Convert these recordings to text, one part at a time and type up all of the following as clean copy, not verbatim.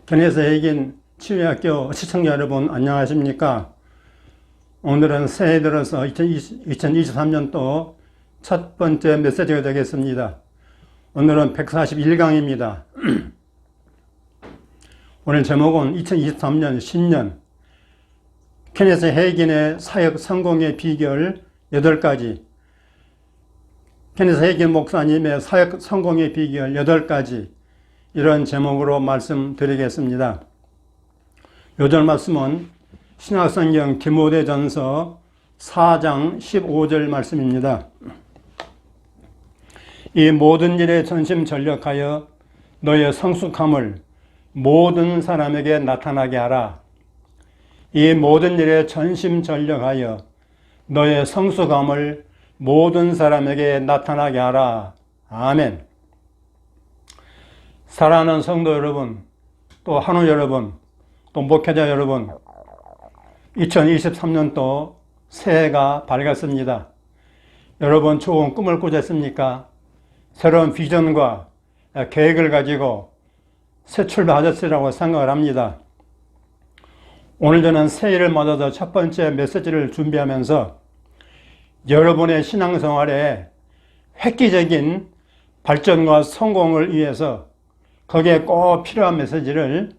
견해서 핵인 치유학교 시청자 여러분 안녕하십니까? 오늘은 새해 들어서 2023년도 첫 번째 메시지가 되겠습니다. 오늘은 141강입니다. 오늘 제목은 2023년 신년 견해서 핵인의 사역 성공의 비결 8가지, 견해서 핵인 목사님의 사역 성공의 비결 8가지, 이런 제목으로 말씀드리겠습니다. 요절 말씀은 신약성경 디모데전서 4장 15절 말씀입니다. 이 모든 일에 전심전력하여 너의 성숙함을 모든 사람에게 나타나게 하라. 이 모든 일에 전심전력하여 너의 성숙함을 모든 사람에게 나타나게 하라. 아멘. 사랑하는 성도 여러분, 또 한우 여러분, 또 목회자 여러분, 2023년도 새해가 밝았습니다. 여러분 좋은 꿈을 꾸셨습니까? 새로운 비전과 계획을 가지고 새 출발하셨으리라고 생각을 합니다. 오늘 저는 새해를 맞아서 첫 번째 메시지를 준비하면서 여러분의 신앙생활에 획기적인 발전과 성공을 위해서 거기에 꼭 필요한 메시지를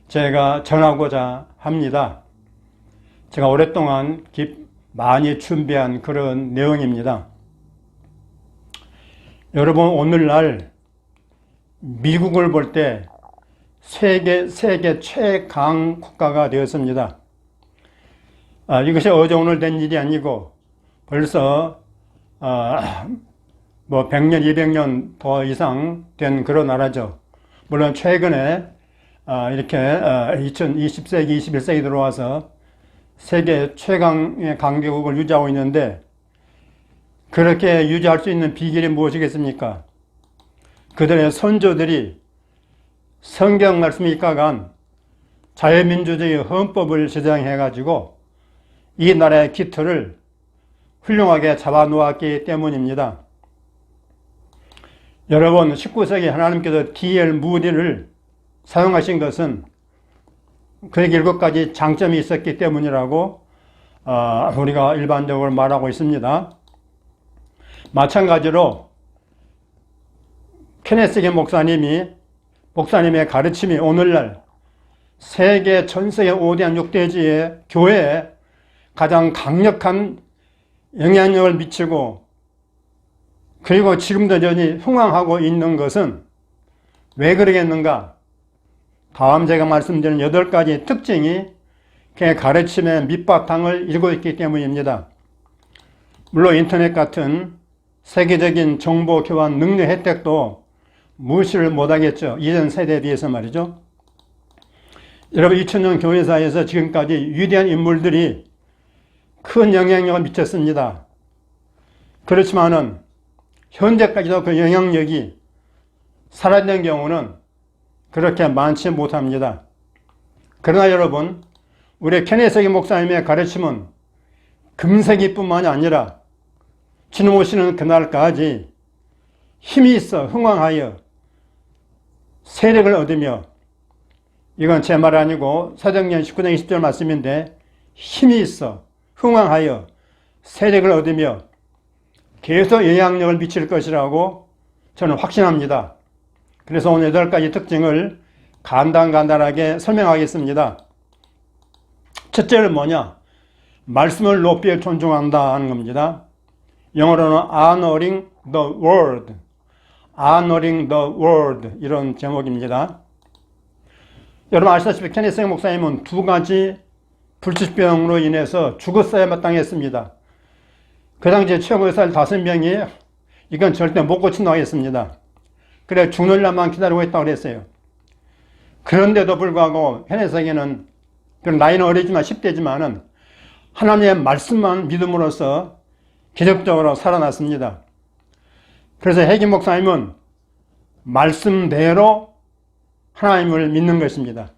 제가 전하고자 합니다. 제가 오랫동안 많이 준비한 그런 내용입니다. 여러분, 오늘날 미국을 볼 때 세계 최강 국가가 되었습니다. 이것이 어제 오늘 된 일이 아니고 벌써 100년, 200년 더 이상 된 그런 나라죠. 물론 최근에 이렇게 20세기, 21세기 들어와서 세계 최강의 강대국을 유지하고 있는데, 그렇게 유지할 수 있는 비결이 무엇이겠습니까? 그들의 선조들이 성경 말씀에 입각한 자유민주주의 헌법을 제정해가지고 이 나라의 기틀을 훌륭하게 잡아놓았기 때문입니다. 여러분, 19세기 하나님께서 D.L. 무디를 사용하신 것은 그에게 7가지 장점이 있었기 때문이라고 우리가 일반적으로 말하고 있습니다. 마찬가지로 케네스 목사님의 가르침이 오늘날 세계 전세계 5대한 6대지의 교회에 가장 강력한 영향력을 미치고, 그리고 지금도 여전히 흥황하고 있는 것은 왜 그러겠는가? 다음 제가 말씀드린 8가지 특징이 그 가르침의 밑바탕을 이루고 있기 때문입니다. 물론 인터넷 같은 세계적인 정보 교환 능력 혜택도 무시를 못하겠죠. 이전 세대에 비해서 말이죠. 여러분, 2000년 교회사에서 지금까지 위대한 인물들이 큰 영향력을 미쳤습니다. 그렇지만은 현재까지도 그 영향력이 사라진 경우는 그렇게 많지 못합니다. 그러나 여러분, 우리 케네스 목사님의 가르침은 금세기뿐만이 아니라 주님 오시는 그날까지 힘이 있어 흥왕하여 세력을 얻으며, 이건 제 말 아니고 사도행전 19장 20절 말씀인데, 힘이 있어 흥왕하여 세력을 얻으며 계속 영향력을 미칠 것이라고 저는 확신합니다. 그래서 오늘 8가지 특징을 간단하게 설명하겠습니다. 첫째는 뭐냐? 말씀을 높이 존중한다 하는 겁니다. 영어로는 honoring the word, honoring the word, 이런 제목입니다. 여러분 아시다시피 케네스 목사님은 2가지 불치병으로 인해서 죽었어야 마땅했습니다. 그 당시에 최고의사 5명이 이건 절대 못 고친다고 했습니다. 그래 죽는 날만 기다리고 있다고 그랬어요. 그런데도 불구하고 케네스에게는, 나이는 어리지만 10대지만은 하나님의 말씀만 믿음으로써 기적적으로 살아났습니다. 그래서 핵인 목사님은 말씀대로 하나님을 믿는 것입니다.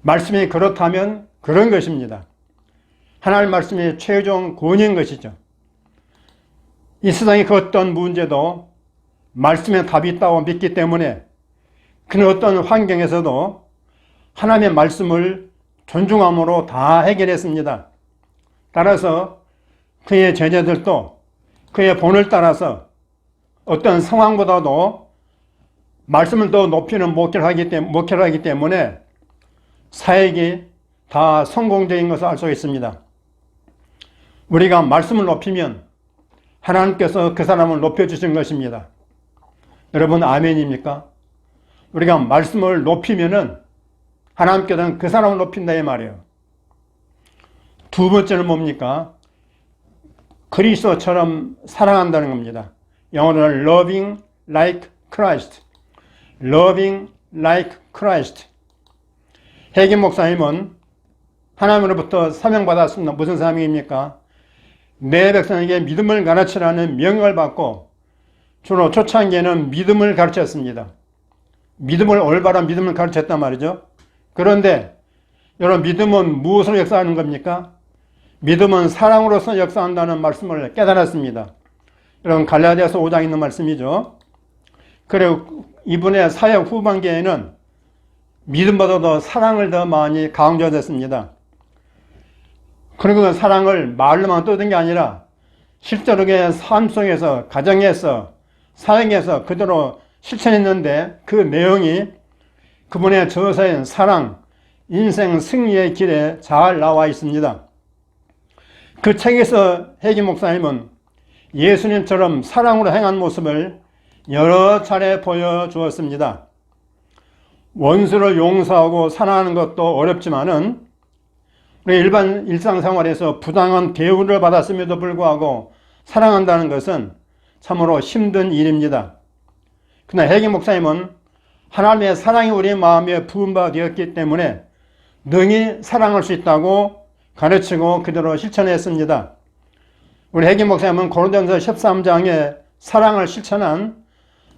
말씀이 그렇다면 그런 것입니다. 하나님 말씀이 최종 권위인 것이죠. 이 세상의 그 어떤 문제도 말씀에 답이 있다고 믿기 때문에 그는 어떤 환경에서도 하나님의 말씀을 존중함으로 다 해결했습니다. 따라서 그의 제자들도 그의 본을 따라서 어떤 상황보다도 말씀을 더 높이는 목회를 하기 때문에 사역이 다 성공적인 것을 알 수 있습니다. 우리가 말씀을 높이면 하나님께서 그 사람을 높여주신 것입니다. 여러분 아멘입니까? 우리가 말씀을 높이면은 하나님께서는 그 사람을 높인다 이 말이에요. 두 번째는 뭡니까? 그리스도처럼 사랑한다는 겁니다. 영어로는 loving like Christ. loving like Christ. 해김 목사님은 하나님으로부터 사명받았습니다. 무슨 사명입니까? 내 백성에게 믿음을 가르치라는 명령을 받고 주로 초창기에는 믿음을 가르쳤습니다. 올바른 믿음을 가르쳤단 말이죠. 그런데 여러분 믿음은 무엇으로 역사하는 겁니까? 믿음은 사랑으로서 역사한다는 말씀을 깨달았습니다. 여러분 갈라디아서 5장에 있는 말씀이죠. 그리고 이분의 사역 후반기에는 믿음보다도 사랑을 더 많이 강조했습니다. 그리고 그 사랑을 말로만 떠든 게 아니라 실제로 그의 삶 속에서 가정에서 사역에서 그대로 실천했는데 그 내용이 그분의 저서인 사랑, 인생 승리의 길에 잘 나와 있습니다. 그 책에서 해김 목사님은 예수님처럼 사랑으로 행한 모습을 여러 차례 보여주었습니다. 원수를 용서하고 사랑하는 것도 어렵지만은 우리 일반 일상생활에서 부당한 대우를 받았음에도 불구하고 사랑한다는 것은 참으로 힘든 일입니다. 그러나 해김 목사님은 하나님의 사랑이 우리 마음에 부은 바 되었기 때문에 능히 사랑할 수 있다고 가르치고 그대로 실천했습니다. 우리 해김 목사님은 고린도전서 13장에 사랑을 실천한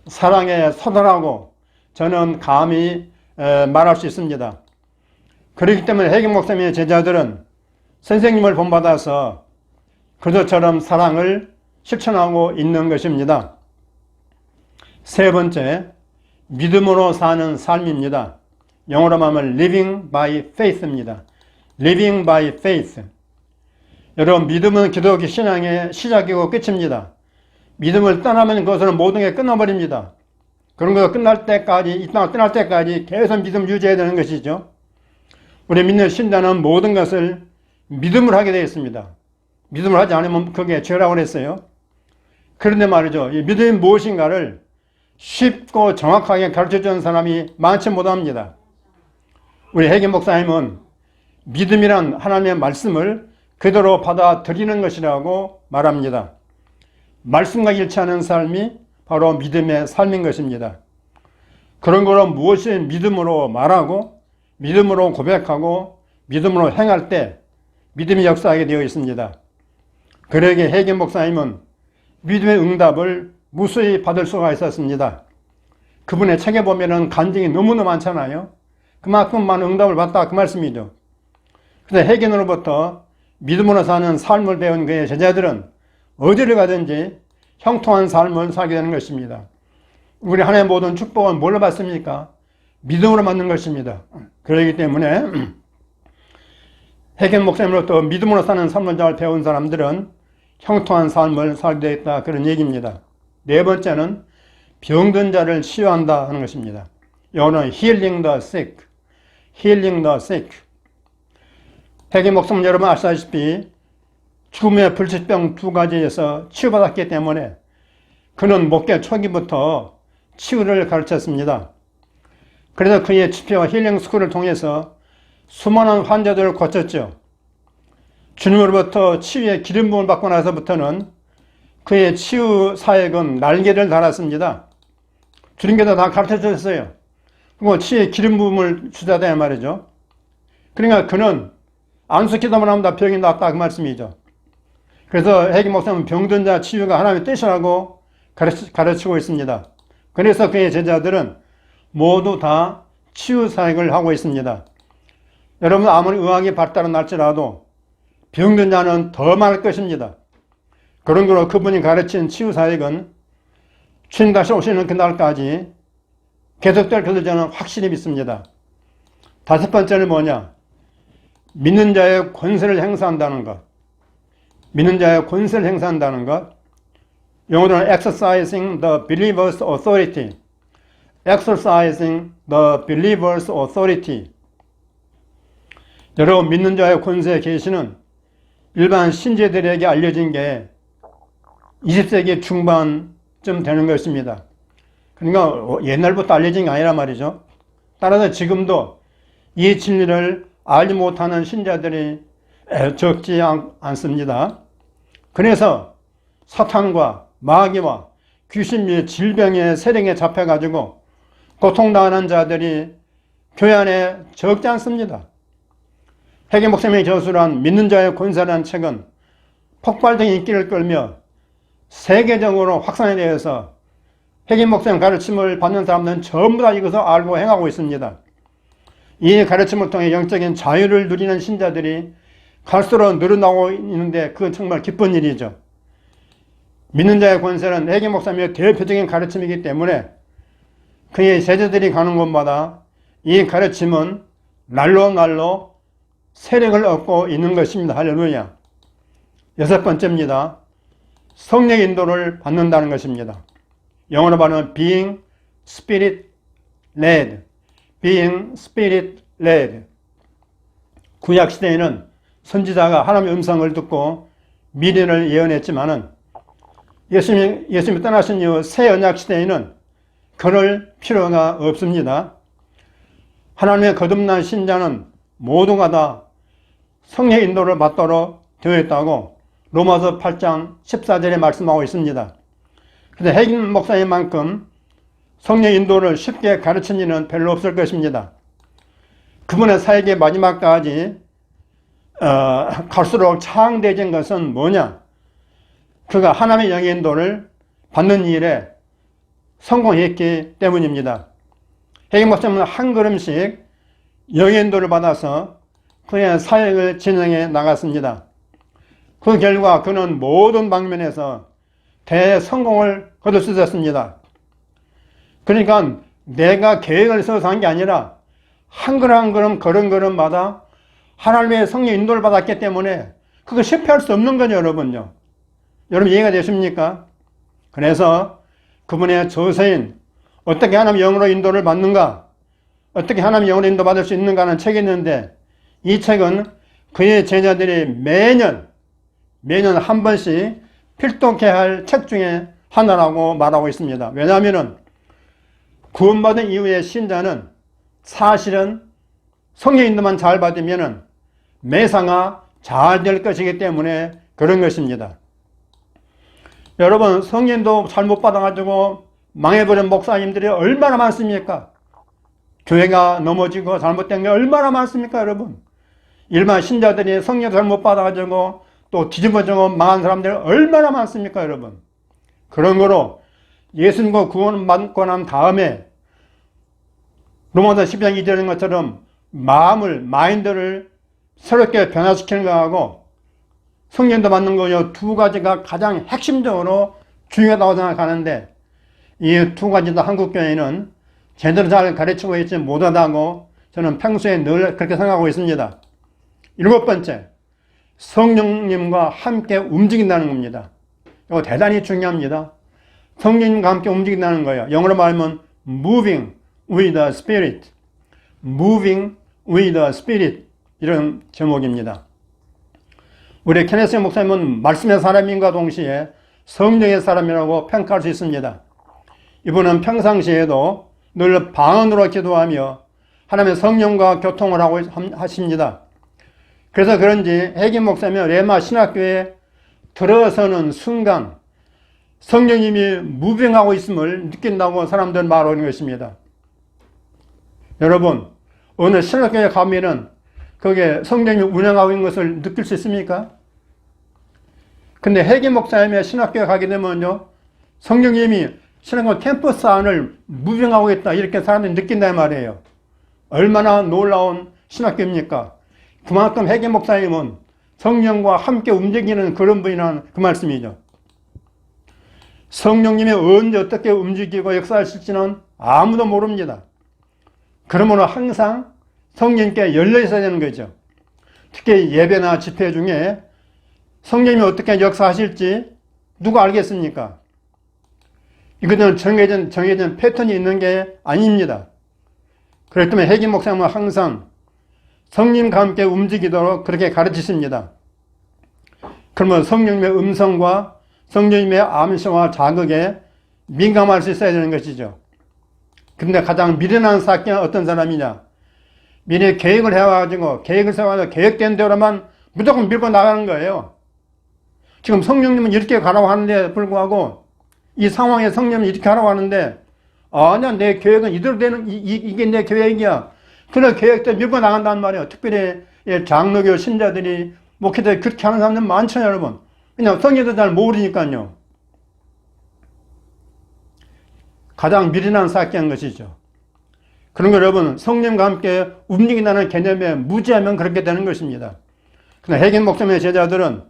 사랑의 서도라고 저는 감히 말할 수 있습니다. 그렇기 때문에 해김 목사님의 제자들은 선생님을 본받아서 그저처럼 사랑을 실천하고 있는 것입니다. 세 번째, 믿음으로 사는 삶입니다. 영어로 말하면 living by faith입니다. living by faith. 여러분 믿음은 기독교 신앙의 시작이고 끝입니다. 믿음을 떠나면 그것은 모든 게 끝나버립니다. 그런 거 끝날 때까지, 이 땅을 떠날 때까지 계속 믿음 유지해야 되는 것이죠. 우리 믿는 신자는 모든 것을 믿음을 하게 되어 있습니다. 믿음을 하지 않으면 그게 죄라고 그랬어요. 그런데 말이죠. 이 믿음이 무엇인가를 쉽고 정확하게 가르쳐주는 사람이 많지 못합니다. 우리 해김 목사님은 믿음이란 하나님의 말씀을 그대로 받아들이는 것이라고 말합니다. 말씀과 일치하는 삶이 바로 믿음의 삶인 것입니다. 그런 거로 무엇이 믿음으로 말하고 믿음으로 고백하고 믿음으로 행할 때 믿음이 역사하게 되어 있습니다. 그러기에 해김 목사님은 믿음의 응답을 무수히 받을 수가 있었습니다. 그분의 책에 보면은 간증이 너무나 많잖아요. 그만큼 많은 응답을 받다 그 말씀이죠. 그래서 해김으로부터 믿음으로 사는 삶을 배운 그의 제자들은 어디를 가든지 형통한 삶을 살게 되는 것입니다. 우리 하나님의 모든 축복은 뭘로 받습니까? 믿음으로 받는 것입니다. 그렇기 때문에 해김 목사님으로부터 믿음으로 사는 삶을 잘 배운 사람들은 형통한 삶을 살게 되겠다 그런 얘기입니다. 네 번째는 병든 자를 치유한다 하는 것입니다. 영어는 healing the sick. healing the sick. 해김 목사님 여러분 아시다시피 죽음의 불치병 두 가지에서 치유받았기 때문에 그는 목회 초기부터 치유를 가르쳤습니다. 그래서 그의 집회와 힐링 스쿨을 통해서 수많은 환자들을 고쳤죠. 주님으로부터 치유의 기름 부음을 받고 나서부터는 그의 치유 사역은 날개를 달았습니다. 주님께서 다 가르쳐 주셨어요. 그리고 치유의 기름 부음을 주자다 말이죠. 그러니까 그는 안수 기도만 하면 다 병이 낫다 그 말씀이죠. 그래서 해김 목사님은 병든 자 치유가 하나님의 뜻이라고 가르치고 있습니다. 그래서 그의 제자들은 모두 다 치유 사역을 하고 있습니다. 여러분 아무리 의학이 발달은 할지라도 병든 자는 더 많을 것입니다. 그런 거로 그분이 가르친 치유 사역은 주님 다시 오시는 그날까지 계속될 것을 저는 확실히 믿습니다. 다섯 번째는 뭐냐? 믿는 자의 권세를 행사한다는 것. 믿는 자의 권세를 행사한다는 것. 영어로는 exercising the believer's authority. exercising the believer's authority. 여러분, 믿는 자의 권세의 계시는 일반 신자들에게 알려진 게 20세기 중반쯤 되는 것입니다. 그러니까 옛날부터 알려진 게 아니란 말이죠. 따라서 지금도 이 진리를 알지 못하는 신자들이 적지 않습니다. 그래서 사탄과 마귀와 귀신 및 질병의 세력에 잡혀가지고 고통당하는 자들이 교회 안에 적지 않습니다. 회개 목사님이 저술한 믿는 자의 권세라는 책은 폭발적인 인기를 끌며 세계적으로 확산에 대해서 회개 목사님 가르침을 받는 사람들은 전부 다 이것을 알고 행하고 있습니다. 이 가르침을 통해 영적인 자유를 누리는 신자들이 갈수록 늘어나고 있는데 그건 정말 기쁜 일이죠. 믿는 자의 권세는 회개 목사님의 대표적인 가르침이기 때문에 그의 제자들이 가는 곳마다 이 가르침은 날로 세력을 얻고 있는 것입니다. 할렐루야. 여섯 번째입니다. 성령 인도를 받는다는 것입니다. 영어로 말하면 being spirit led. being spirit led. 구약 시대에는 선지자가 하나님의 음성을 듣고 미래를 예언했지만은 예수님이 떠나신 이후 새 언약 시대에는 그럴 필요가 없습니다. 하나님의 거듭난 신자는 모두가 다 성령 인도를 받도록 되어 있다고 로마서 8장 14절에 말씀하고 있습니다. 그런데 핵임 목사님만큼 성령 인도를 쉽게 가르친 이는 별로 없을 것입니다. 그분의 사역의 마지막까지 갈수록 창대해진 것은 뭐냐? 그가 하나님의 영의 인도를 받는 일에 성공했기 때문입니다. 핵임 목사님은 한 걸음씩 영의 인도를 받아서 그의 사역을 진행해 나갔습니다. 그 결과 그는 모든 방면에서 대성공을 거둘 수 있었습니다. 그러니까 내가 계획을 세워서 한 게 아니라 한 걸음 한 걸음 걸음걸음마다 하나님의 성령 인도를 받았기 때문에 그거 실패할 수 없는 거죠, 여러분요. 여러분 이해가 되십니까? 그래서 그분의 저서인 어떻게 하나님의 영으로 인도를 받는가, 어떻게 하나님의 영으로 인도받을 수 있는가 하는 책이 있는데 이 책은 그의 제자들이 매년 한 번씩 필독해야 할 책 중에 하나라고 말하고 있습니다. 왜냐하면 구원받은 이후의 신자는 사실은 성령 인도만 잘 받으면 매사가 잘 될 것이기 때문에 그런 것입니다. 여러분, 성령 인도 잘못 받아가지고 망해버린 목사님들이 얼마나 많습니까? 교회가 넘어지고 잘못된 게 얼마나 많습니까, 여러분? 일반 신자들이 성령 잘못 받아가지고 또 뒤집어지고 망한 사람들이 얼마나 많습니까, 여러분? 그런 거로 예수님과 구원 받고 난 다음에 로마서 12장 2절인 것처럼 마인드를 새롭게 변화시키는 거하고 성령도 받는 거 두 가지가 가장 핵심적으로 중요하다고 생각하는데 이 두 가지 다 한국교회는 제대로 잘 가르치고 있지 못하다고 저는 평소에 늘 그렇게 생각하고 있습니다. 일곱 번째, 성령님과 함께 움직인다는 겁니다. 이거 대단히 중요합니다. 성령님과 함께 움직인다는 거예요. 영어로 말하면 moving with the Spirit. moving with the Spirit. 이런 제목입니다. 우리 케네스 목사님은 말씀의 사람인과 동시에 성령의 사람이라고 평가할 수 있습니다. 이분은 평상시에도 늘 방언으로 기도하며 하나님의 성령과 교통을 하고 하십니다. 그래서 그런지 핵임 목사님이 레마 신학교에 들어서는 순간 성령님이 무빙하고 있음을 느낀다고 사람들 말하는 것입니다. 여러분, 어느 신학교에 가면은 거기에 성령님이 운영하고 있는 것을 느낄 수 있습니까? 근데 핵임 목사님의 신학교에 가게 되면요, 성령님이 신학교 캠퍼스 안을 무빙하고 있다, 이렇게 사람들이 느낀단 말이에요. 얼마나 놀라운 신학교입니까? 그만큼 핵임 목사님은 성령과 함께 움직이는 그런 분이라는 그 말씀이죠. 성령님이 언제 어떻게 움직이고 역사하실지는 아무도 모릅니다. 그러므로 항상 성령님께 열려 있어야 되는 거죠. 특히 예배나 집회 중에 성령님이 어떻게 역사하실지 누가 알겠습니까? 이것은 정해진 패턴이 있는 게 아닙니다. 그렇기 때문에 해김 목사님은 항상 성령님과 함께 움직이도록 그렇게 가르치십니다. 그러면 성령님의 음성과 성령님의 암시와 자극에 민감할 수 있어야 되는 것이죠. 그런데 가장 미련한 사기는 어떤 사람이냐? 미리 계획을 해가지고 계획을 세워서 계획된 대로만 무조건 밀고 나가는 거예요. 지금 성령님은 이렇게 가라고 하는데 불구하고 이 상황에 성령님은 이렇게 하라고 하는데 아니야, 내 계획은 이대로 되는 이게 내 계획이야. 그런 계획대로 밀고 나간단 말이에요. 특별히 장로교 신자들이 목회자들이 그렇게 하는 사람들 많죠, 여러분. 그냥 성경도 잘 모르니까요. 가장 미련한 사기한 것이죠. 그런 거 여러분, 성령과 함께 움직인다는 개념에 무지하면 그렇게 되는 것입니다. 그러나 해겐 목사님의 제자들은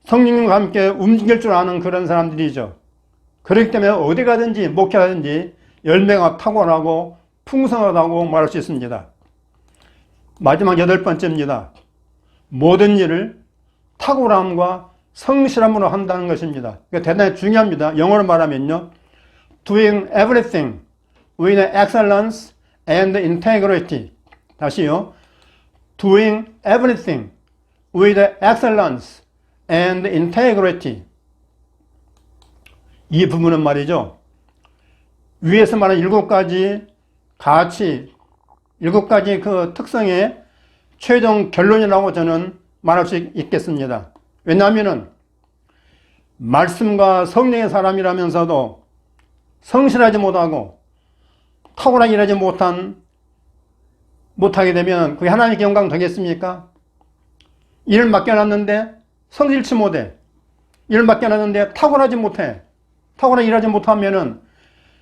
성령님과 함께 움직일 줄 아는 그런 사람들이죠. 그렇기 때문에 어디 가든지 목회하든지 열매가 탁월하고 풍성하다고 말할 수 있습니다. 마지막 8번째입니다. 모든 일을 탁월함과 성실함으로 한다는 것입니다. 이거 대단히 중요합니다. 영어로 말하면요. Doing everything with excellence and integrity. 다시요. Doing everything with excellence and integrity. 이 부분은 말이죠. 위에서 말한 7가지 가치, 7가지 그 특성의 최종 결론이라고 저는 말할 수 있겠습니다. 왜냐하면은 말씀과 성령의 사람이라면서도 성실하지 못하고 탁월하게 일하지 못하게 되면 그게 하나님께 영광 되겠습니까? 일을 맡겨놨는데 성실치 못해. 일을 맡겨놨는데 탁월하지 못해. 탁월하게 일하지 못하면은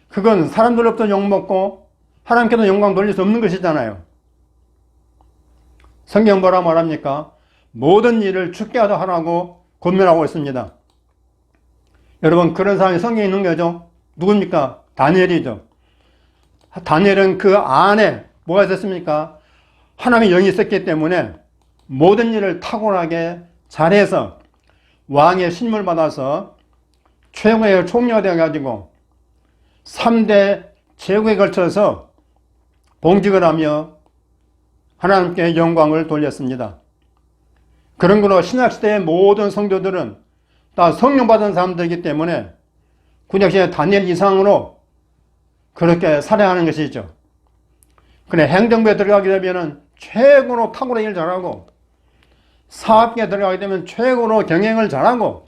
그건 사람들로부터 욕먹고 하나님께도 영광 돌릴 수 없는 것이잖아요. 성경 뭐라 말합니까? 모든 일을 주께 하라고 권면하고 있습니다. 여러분, 그런 사람이 성경에 있는 거죠. 누굽니까? 다니엘이죠. 다니엘은 그 안에 뭐가 있었습니까? 하나님의 영이 있었기 때문에 모든 일을 탁월하게 잘해서 왕의 신임을 받아서 최고의 총리가 되어가지고 3대 제국에 걸쳐서 봉직을 하며 하나님께 영광을 돌렸습니다. 그런 거로 신약시대의 모든 성도들은 다 성령 받은 사람들이기 때문에 구약시대 다니엘 이상으로 그렇게 살아가는 것이죠. 그래, 행정부에 들어가게 되면 최고로 탁월한 일을 잘하고, 사업계에 들어가게 되면 최고로 경영을 잘하고,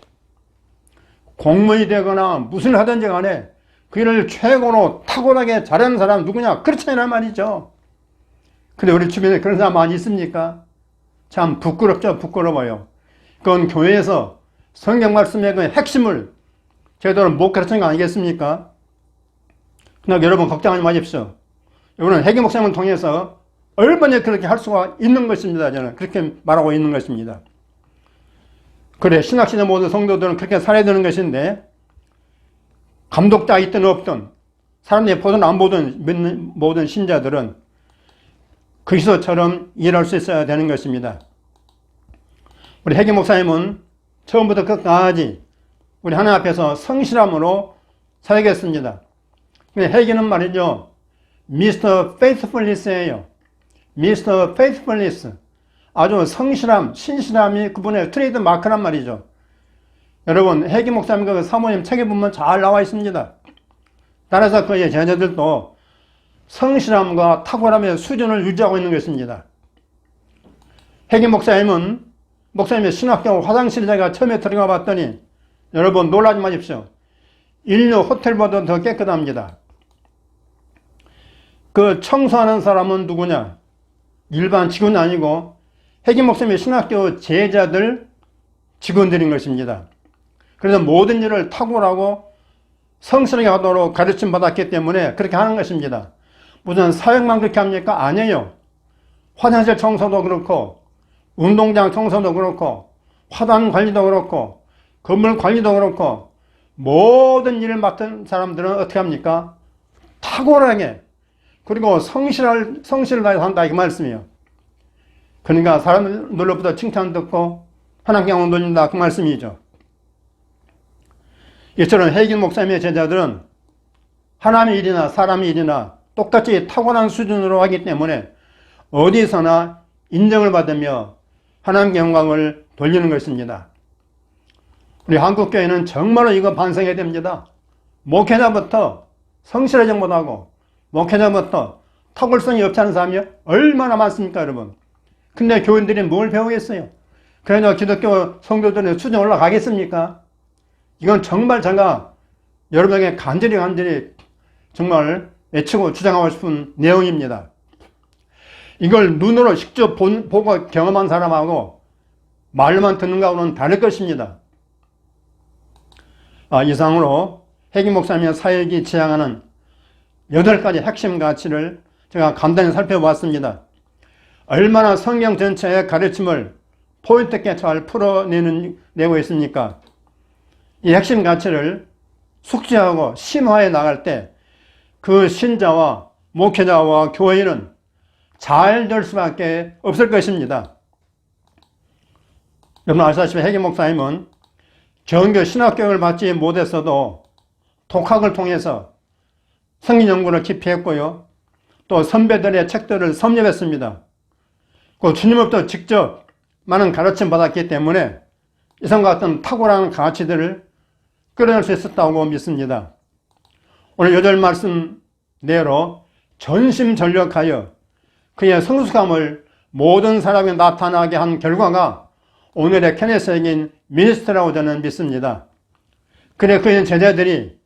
공무원이 되거나 무슨 하든지 간에 그 일을 최고로 탁월하게 잘하는 사람은 누구냐? 그렇잖아요 말이죠. 근데 우리 주변에 그런 사람 많이 있습니까? 참 부끄럽죠. 부끄러워요. 그건 교회에서 성경 말씀의 그 핵심을 제대로 못 가르치는 거 아니겠습니까? 그러나 여러분 걱정하지 마십시오. 이거는 해기 목사님을 통해서 얼마나 그렇게 할 수가 있는 것입니다. 저는 그렇게 말하고 있는 것입니다. 그래, 신학시대 모든 성도들은 그렇게 살아야 되는 것인데, 감독자 있든 없든 사람들이 보든 안 보든 믿는 모든 신자들은 그리스도처럼 일할 수 있어야 되는 것입니다. 우리 해기 목사님은 처음부터 끝까지 우리 하나님 앞에서 성실함으로 살겠습니다. 해기는 말이죠, Mr. Faithfulness예요. Mr. Faithfulness. 아주 성실함, 신실함이 그분의 트레이드 마크란 말이죠. 여러분, 해기 목사님 그 사모님 책에 보면 잘 나와 있습니다. 따라서 그의 제자들도 성실함과 탁월함의 수준을 유지하고 있는 것입니다. 해기 목사님은 목사님의 신학교 화장실에 제가 처음에 들어가 봤더니 여러분 놀라지 마십시오. 인류 호텔보다 더 깨끗합니다. 그 청소하는 사람은 누구냐? 일반 직원이 아니고 해기 목사님의 신학교 제자들 직원들인 것입니다. 그래서 모든 일을 탁월하고 성실하게 하도록 가르침 받았기 때문에 그렇게 하는 것입니다. 무슨 사역만 그렇게 합니까? 아니에요. 화장실 청소도 그렇고 운동장 청소도 그렇고 화단 관리도 그렇고 건물 관리도 그렇고 모든 일을 맡은 사람들은 어떻게 합니까? 탁월하게, 그리고 성실을 다해서 한다 이 말씀이에요. 그러니까 사람들로부터 칭찬 듣고 하나님께 영광 돌린다, 그 말씀이죠. 이처럼 헤이긴 목사님의 제자들은 하나님의 일이나 사람의 일이나 똑같이 탁월한 수준으로 하기 때문에 어디서나 인정을 받으며 하나님께 영광을 돌리는 것입니다. 우리 한국교회는 정말로 이거 반성해야 됩니다. 목회자부터 성실하지 못하고 목회자부터 탁월성이 없지 않은 사람이 얼마나 많습니까, 여러분? 근데 교인들이 뭘 배우겠어요? 그래서 기독교 성도들의 수준 올라가겠습니까? 이건 정말 제가 여러분에게 간절히 정말 외치고 주장하고 싶은 내용입니다. 이걸 눈으로 직접 보고 경험한 사람하고 말로만 듣는 거하고는 다를 것입니다. 이상으로 헤긴 목사님의 사역이 지향하는 8가지 핵심 가치를 제가 간단히 살펴보았습니다. 얼마나 성경 전체의 가르침을 포인트 있게 잘 풀어내고 있습니까? 이 핵심 가치를 숙지하고 심화해 나갈 때 그 신자와 목회자와 교회는 잘 될 수밖에 없을 것입니다. 여러분 아시다시피 헤긴 목사님은 정규 신학교육을 받지 못했어도 독학을 통해서 성경 연구를 깊이 했고요. 또 선배들의 책들을 섭렵했습니다. 그 주님으로부터 직접 많은 가르침 받았기 때문에 이성과 같은 탁월한 가치들을 끌어낼 수 있었다고 믿습니다. 오늘 8절 말씀대로 전심전력하여 그의 성숙함을 모든 사람에 나타나게 한 결과가 오늘의 케네스에긴 미니스트라고 저는 믿습니다. 그래 그의 제자들이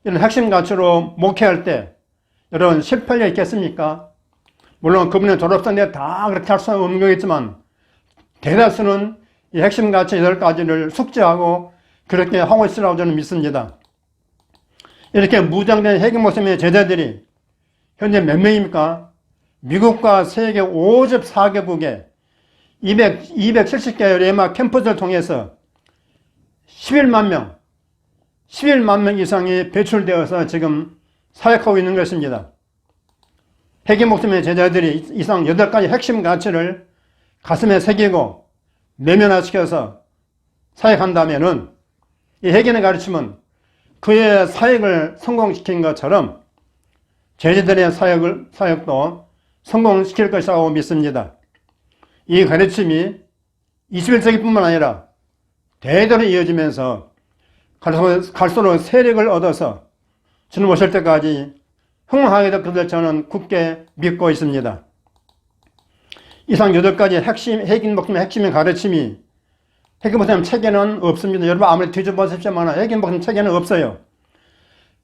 이런 핵심 가치로 목회할 때 여러분 실패할 리 있겠습니까? 물론 그분의 졸업생인데 다 그렇게 할 수는 없는 거겠지만 대다수는 이 핵심 가치 8가지를 숙지하고 그렇게 하고 있으라고 저는 믿습니다. 이렇게 무장된 헤긴 목사님의 제자들이 현재 몇 명입니까? 미국과 세계 54개국에 270개의 레마 캠퍼스를 통해서 11만 명 이상이 배출되어서 지금 사역하고 있는 것입니다. 헤긴 목사님의 제자들이 이상 8가지 핵심 가치를 가슴에 새기고 내면화시켜서 사역한다면은 이 헤긴의 가르침은 그의 사역을 성공시킨 것처럼 제자들의 사역도 성공시킬 것이라고 믿습니다. 이 가르침이 21세기뿐만 아니라 대대로 이어지면서 갈수록 세력을 얻어서 주님 오실 때까지 흥황하게 될 것을 저는 굳게 믿고 있습니다. 이상 8가지 헤긴 목사님의 핵심의 가르침이 헤긴 목사님 책에는 없습니다. 여러분 아무리 뒤져보십시오만 헤긴 목사님 책에는 없어요.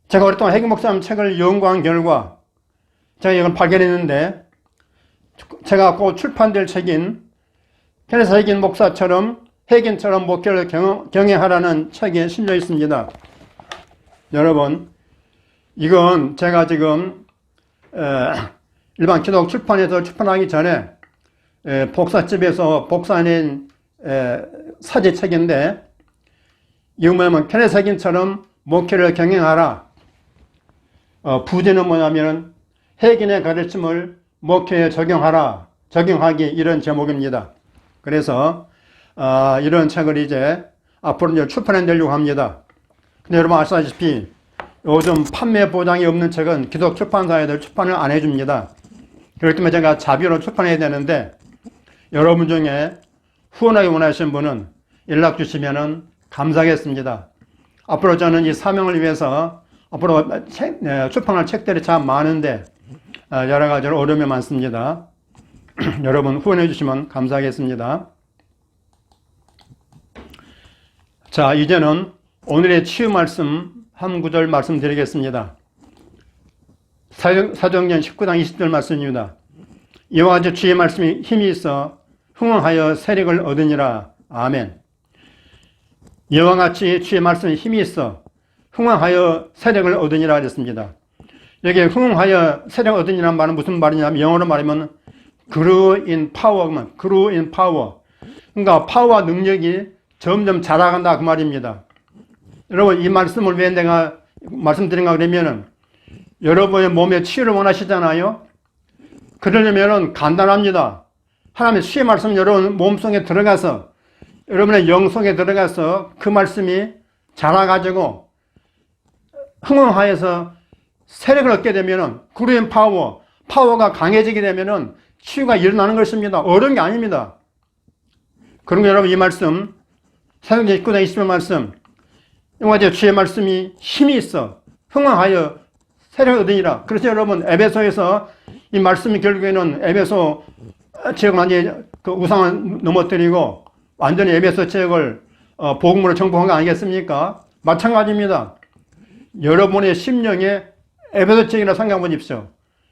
제가 오랫동안 헤긴 목사님 책을 연구한 결과 제가 이걸 발견했는데 제가 곧 출판될 책인 케네스 헤긴 목사처럼 헤긴처럼 목회를 경영하라는 책에 실려 있습니다. 여러분 이건 제가 지금 일반 기독 출판에서 출판하기 전에 복사집에서 복사해낸 사제책인데 이건 뭐냐면 케네스 헤긴처럼 목회를 경영하라. 부제는 뭐냐면 헤긴의 가르침을 목회에 적용하기 이런 제목입니다. 그래서 이런 책을 이제 앞으로 이제 출판해 내려고 합니다. 근데 여러분 아시다시피 요즘 판매 보장이 없는 책은 기독 출판사에들 출판을 안 해줍니다. 그렇기 때문에 제가 자비로 출판해야 되는데 여러분 중에 후원하기 원하시는 분은 연락 주시면 감사하겠습니다. 앞으로 저는 이 사명을 위해서 앞으로 출판할 책들이 참 많은데 여러 가지로 어려움이 많습니다. 여러분 후원해 주시면 감사하겠습니다. 자, 이제는 오늘의 치유 말씀 한 구절 말씀드리겠습니다. 사도행전 19장 20절 말씀입니다. 이와 같이 주의 말씀이 힘이 있어 흥황하여 세력을 얻으니라. 아멘. 이와 같이 주의 말씀이 힘이 있어 흥황하여 세력을 얻으니라 하셨습니다. 여기 흥황하여 세력을 얻으니라는 말은 무슨 말이냐면 영어로 말하면 grow in power, grow in power. 그러니까 파워와 능력이 점점 자라간다 그 말입니다. 여러분 이 말씀을 왜 내가 말씀드린가 그러면은 여러분의 몸에 치유를 원하시잖아요. 그러려면은 간단합니다. 하나님의 수의 말씀 여러분 몸속에 들어가서 여러분의 영 속에 들어가서 그 말씀이 자라가지고 흥황하여서 세력을 얻게 되면은 구루인 파워가 강해지게 되면은 치유가 일어나는 것입니다. 어려운 게 아닙니다. 그런 거 여러분 이 말씀 사도행전 19장 20절 말씀 영화제 주의 말씀이 힘이 있어 흥황하여 세력을 얻으니라. 그래서 여러분 에베소에서 이 말씀이 결국에는 에베소 지역을 완전히 그 우상을 넘어뜨리고 완전히 에베소 지역을 복음으로 정복한 거 아니겠습니까? 마찬가지입니다. 여러분의 심령에 에베소 지역이라 생각해 보십시오.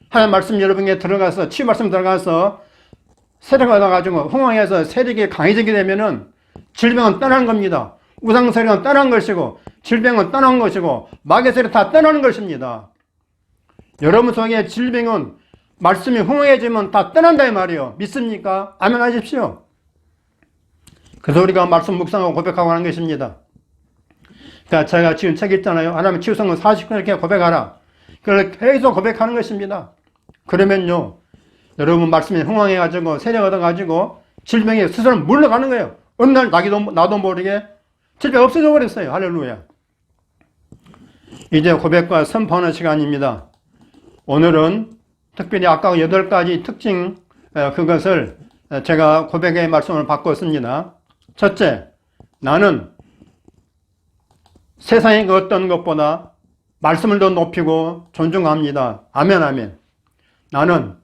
하나님 말씀 여러분에게 들어가서 치유 말씀 들어가서 세력을 얻어가지고 흥황해서 세력이 강해지게 되면은 질병은 떠나는 겁니다. 우상 세력은 떠나는 것이고 질병은 떠나는 것이고 마귀 세력 다 떠나는 것입니다. 여러분 속에 질병은 말씀이 흥황해지면 다 떠난다 이 말이에요. 믿습니까? 아멘 하십시오. 그래서 우리가 말씀 묵상하고 고백하고 하는 것입니다. 그러니까 제가 지금 책 있잖아요. 하나님 치유성은 40분 이렇게 고백하라. 그걸 계속 고백하는 것입니다. 그러면요 여러분 말씀이 흥황해가지고 세력 얻어가지고 질병이 스스로 물러가는 거예요. 어느 날 나도 모르게 질병 없어져 버렸어요. 할렐루야. 이제 고백과 선포하는 시간입니다. 오늘은 특별히 아까 8가지 특징 그것을 제가 고백의 말씀을 바꿨습니다. 첫째, 나는 세상의 그 어떤 것보다 말씀을 더 높이고 존중합니다. 아멘 아멘. 나는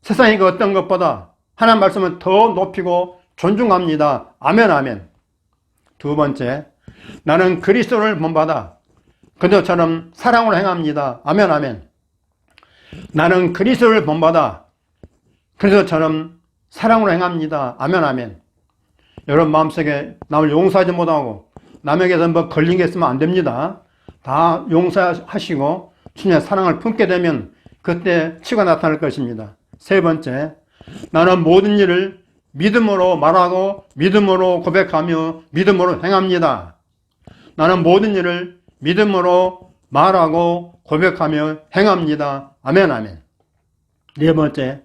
세상의 그 어떤 것보다 하나님 말씀을 더 높이고 존중합니다. 아멘 아멘. 두 번째, 나는 그리스도를 본받아 그들처럼 사랑으로 행합니다. 아멘 아멘. 나는 그리스도를 본받아 그리스도처럼 사랑으로 행합니다. 아멘 아멘. 여러분 마음속에 남을 용서하지 못하고 남에게서 뭐 걸린 게 있으면 안 됩니다. 다 용서하시고 주님의 사랑을 품게 되면 그때 치유가 나타날 것입니다. 세 번째, 나는 모든 일을 믿음으로 말하고 믿음으로 고백하며 믿음으로 행합니다. 나는 모든 일을 믿음으로 말하고 고백하며 행합니다. 아멘 아멘. 네 번째,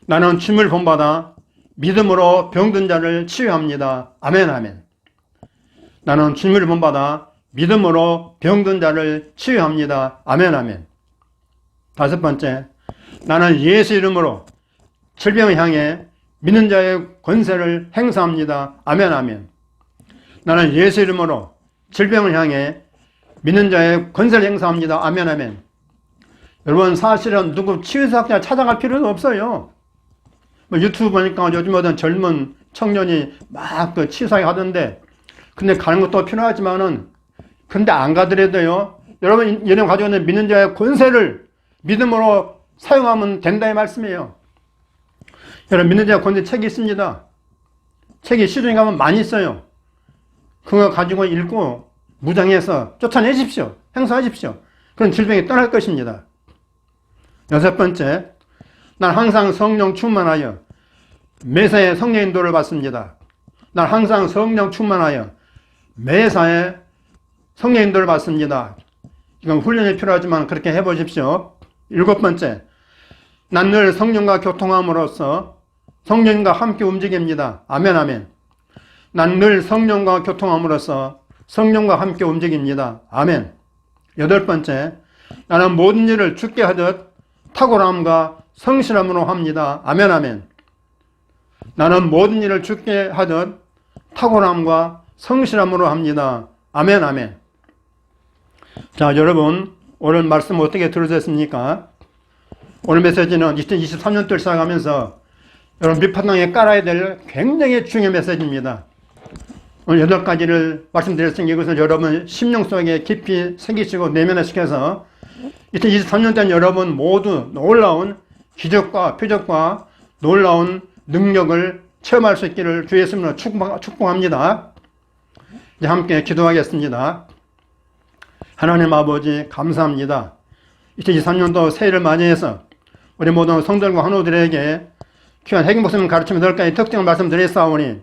나는 주님을 본받아 믿음으로 병든 자를 치유합니다. 아멘 아멘. 나는 주님을 본받아 믿음으로 병든 자를 치유합니다. 아멘 아멘. 다섯 번째, 나는 예수 이름으로 질병을 향해 믿는 자의 권세를 행사합니다. 아멘 아멘. 나는 예수 이름으로 질병을 향해 믿는 자의 권세를 행사합니다. 아멘 아멘. 여러분 사실은 누구 치유사학자 찾아갈 필요도 없어요. 뭐 유튜브 보니까 요즘 어떤 젊은 청년이 막 그 치유사학 하던데 근데 가는 것도 필요하지만은 근데 안 가더라도요 여러분 얘네 가지고 있는 믿는 자의 권세를 믿음으로 사용하면 된다 이 말씀이에요. 여러분 믿는 자의 권세 책이 있습니다. 책이 시중에 가면 많이 있어요. 그거 가지고 읽고 무장해서 쫓아내십시오. 행사하십시오. 그런 질병이 떠날 것입니다. 여섯 번째, 난 항상 성령 충만하여 매사에 성령 인도를 받습니다. 난 항상 성령 충만하여 매사에 성령 인도를 받습니다. 이건 훈련이 필요하지만 그렇게 해보십시오. 일곱 번째, 난 늘 성령과 교통함으로써 성령과 함께 움직입니다. 아멘 아멘. 난 늘 성령과 교통함으로써 성령과 함께 움직입니다. 아멘. 여덟 번째, 나는 모든 일을 주께 하듯 탁월함과 성실함으로 합니다. 아멘 아멘. 나는 모든 일을 주께 하듯 탁월함과 성실함으로 합니다. 아멘 아멘. 자 여러분 오늘 말씀 어떻게 들으셨습니까? 오늘 메시지는 2023년도를 시작하면서 여러분 밑바탕에 깔아야 될 굉장히 중요한 메시지입니다. 오늘 8가지를 말씀드렸으니 이것을 여러분 심령 속에 깊이 새기시고 내면화시켜서 2023년도엔 여러분 모두 놀라운 기적과 표적과 놀라운 능력을 체험할 수 있기를 주 예수님으로 축복합니다. 이제 함께 기도하겠습니다. 하나님 아버지 감사합니다. 2023년도 새해를 맞이해서 우리 모든 성도들과 한우들에게 귀한 핵인 목숨을 가르치며 8가지 특징을 말씀드렸사오니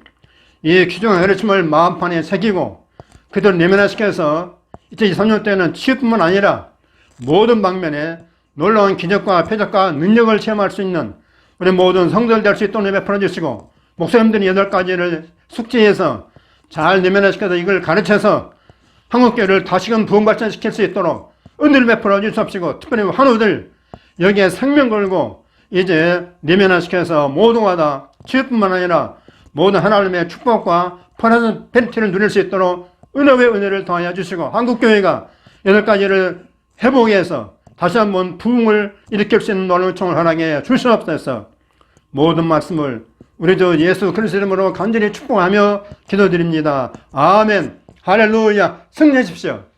이 귀중한 가르침을 마음판에 새기고 그들을 내면화시켜서 2023년 때는 치유뿐만 아니라 모든 방면에 놀라운 기적과 표적과 능력을 체험할 수 있는 우리 모든 성도들 될 수 있도록 베풀어 주시고, 목사님들이 8가지를 숙지해서 잘 내면화시켜서 이걸 가르쳐서 한국교회를 다시금 부흥발전시킬 수 있도록 은혜를 베풀어 주시옵시고, 특별히 환우들 여기에 생명 걸고 이제 내면화시켜서 모두가 다 치유뿐만 아니라 모든 하나님의 축복과 편안한 벤티를 누릴 수 있도록 은혜의 은혜를 더하여 주시고, 한국교회가 8가지를 회복해서 다시 한번 부흥을 일으킬 수 있는 놀라운 총을 허락해 주시옵소서. 모든 말씀을 우리 주 예수 그리스도 이름으로 간절히 축복하며 기도드립니다. 아멘. 할렐루야. 승리하십시오.